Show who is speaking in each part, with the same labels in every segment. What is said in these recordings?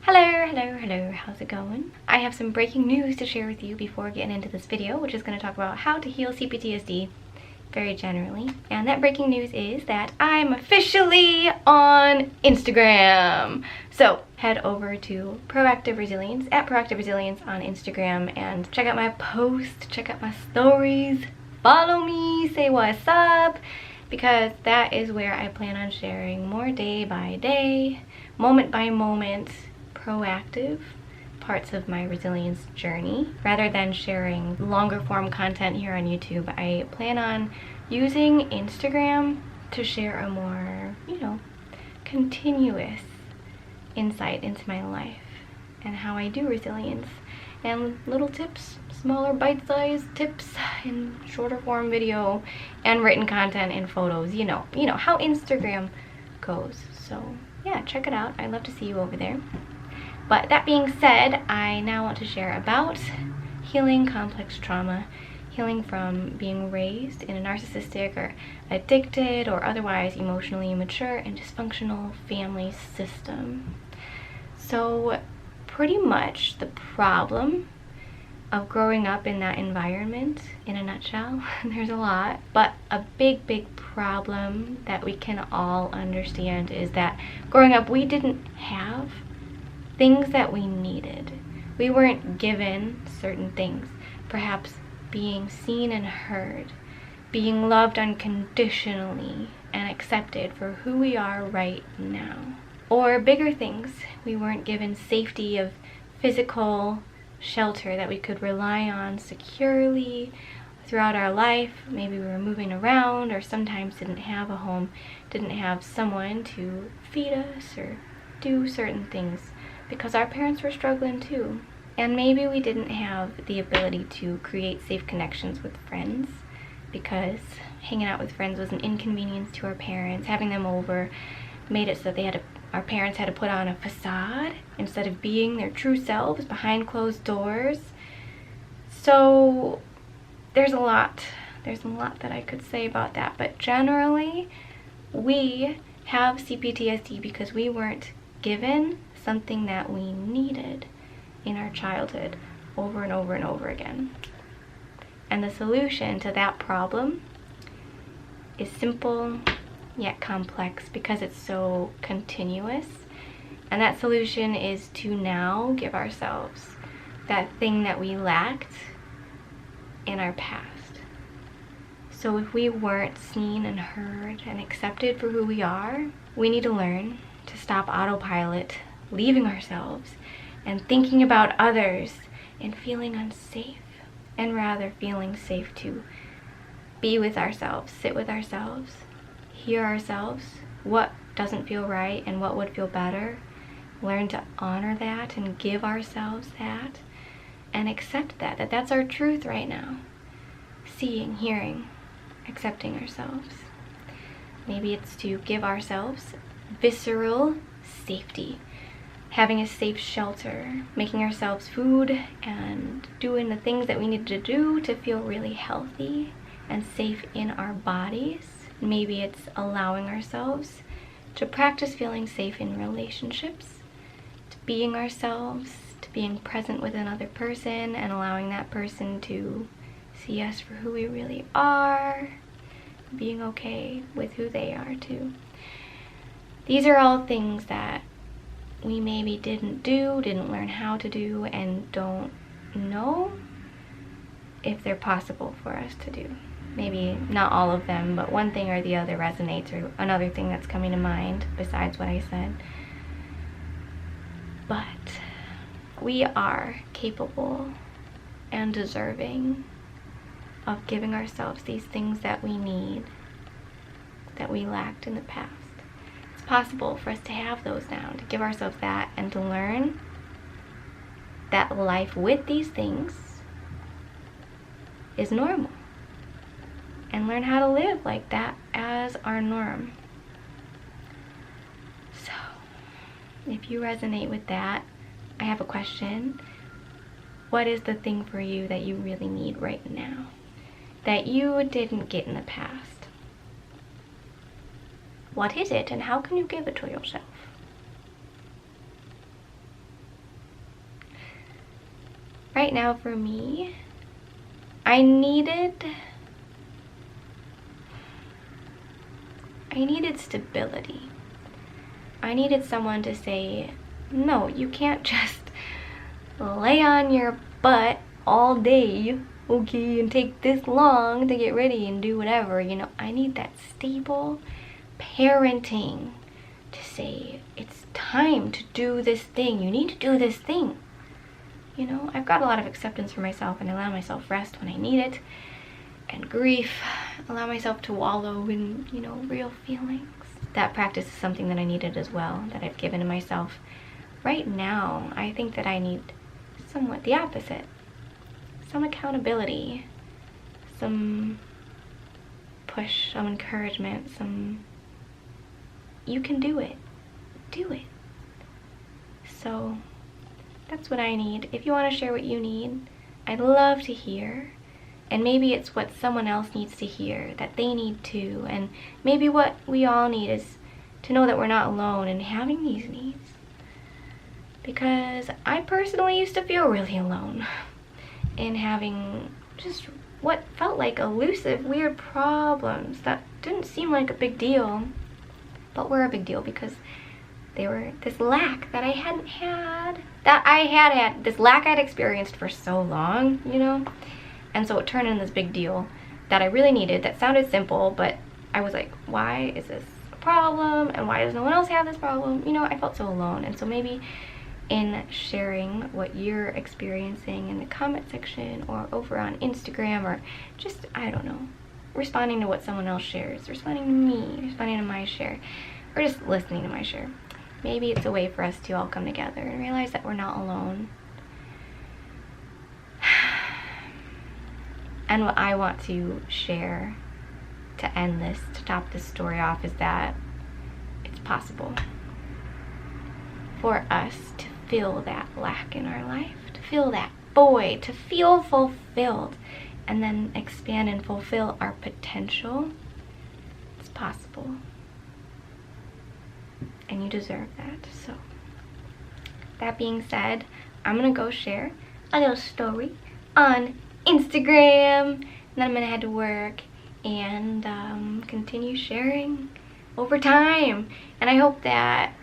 Speaker 1: Hello, how's it going? I have some breaking news to share with you before getting into this video, which is going to talk about how to heal CPTSD very generally. And that breaking news is that I'm officially on Instagram. So head over to Proactive Resilience, at Proactive Resilience on Instagram, and check out my posts, check out my stories, follow me, say what's up, because that is where I plan on sharing more day by day, moment by moment, proactive parts of my resilience journey. Rather than sharing longer form content here on YouTube, I plan on using Instagram to share a more, continuous insight into my life and how I do resilience, and little tips, smaller bite-sized tips in shorter form video and written content and photos. You know how Instagram goes. So yeah, check it out. I'd love to see you over there. But that being said, I now want to share about healing complex trauma, healing from being raised in a narcissistic or addicted or otherwise emotionally immature and dysfunctional family system. So pretty much the problem of growing up in that environment, in a nutshell, there's a lot, but a big problem that we can all understand is that growing up we didn't have things that we needed. We weren't given certain things. Perhaps being seen and heard, being loved unconditionally and accepted for who we are right now. Or bigger things, we weren't given safety of physical shelter that we could rely on securely throughout our life. Maybe we were moving around, or sometimes didn't have a home, didn't have someone to feed us or do certain things, because our parents were struggling too. And maybe we didn't have the ability to create safe connections with friends, because hanging out with friends was an inconvenience to our parents. Having them over made it so that our parents had to put on a facade instead of being their true selves behind closed doors. So there's a lot that I could say about that, but generally we have CPTSD because we weren't given something that we needed in our childhood over and over and over again. And the solution to that problem is simple yet complex because it's so continuous. And that solution is to now give ourselves that thing that we lacked in our past. So if we weren't seen and heard and accepted for who we are, we need to learn to stop autopilot, leaving ourselves and thinking about others and feeling unsafe, and rather feeling safe to be with ourselves, sit with ourselves, hear ourselves, what doesn't feel right and what would feel better. Learn to honor that and give ourselves that and accept that that's our truth right now. Seeing, hearing, accepting ourselves. Maybe it's to give ourselves visceral safety, having a safe shelter, making ourselves food and doing the things that we need to do to feel really healthy and safe in our bodies. Maybe it's allowing ourselves to practice feeling safe in relationships, to being ourselves, to being present with another person and allowing that person to see us for who we really are, being okay with who they are too. These are all things that we maybe didn't learn how to do, and don't know if they're possible for us to do. Maybe not all of them, but one thing or the other resonates, or another thing that's coming to mind besides what I said. But we are capable and deserving of giving ourselves these things that we need, that we lacked in the past. It's possible for us to have those now, to give ourselves that, and to learn that life with these things is normal, and learn how to live like that as our norm. So if you resonate with that, I have a question. What is the thing for you that you really need right now, that you didn't get in the past? What is it, and how can you give it to yourself? right now for me, I needed stability. I needed someone to say, no, you can't just lay on your butt all day, okay, and take this long to get ready and do whatever, you know. I need that stable parenting to say, it's time to do this thing. You need to do this thing. You know, I've got a lot of acceptance for myself, and I allow myself rest when I need it, and grief, allow myself to wallow in, you know, real feelings. That practice is something that I needed as well, that I've given to myself. Right now, I think that I need somewhat the opposite. Some accountability, some push, some encouragement, some, you can do it. Do it. So that's what I need. If you want to share what you need, I'd love to hear. And maybe it's what someone else needs to hear, that they need to. And maybe what we all need is to know that we're not alone in having these needs. Because I personally used to feel really alone in having just what felt like elusive, weird problems that didn't seem like a big deal, but were a big deal because they were this lack that I hadn't had, this lack I'd experienced for so long, you know? And so it turned into this big deal that I really needed, that sounded simple, but I was like, why is this a problem? And why does no one else have this problem? You know, I felt so alone. And so maybe in sharing what you're experiencing in the comment section or over on Instagram, or just, I don't know, responding to what someone else shares, responding to me, responding to my share, or just listening to my share. Maybe it's a way for us to all come together and realize that we're not alone. And what I want to share to end this, to top this story off, is that it's possible for us to fill that lack in our life, to fill that void, to feel fulfilled, and then expand and fulfill our potential. It's possible. And you deserve that. So, that being said, I'm gonna go share a little story on Instagram, and then I'm gonna head to work and continue sharing over time. And I hope that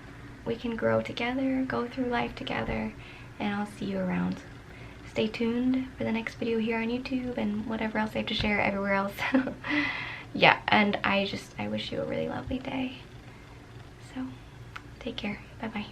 Speaker 1: we can grow together, go through life together, and I'll see you around. Stay tuned for the next video here on YouTube and whatever else I have to share everywhere else. Yeah, and I wish you a really lovely day. So, take care. Bye-bye.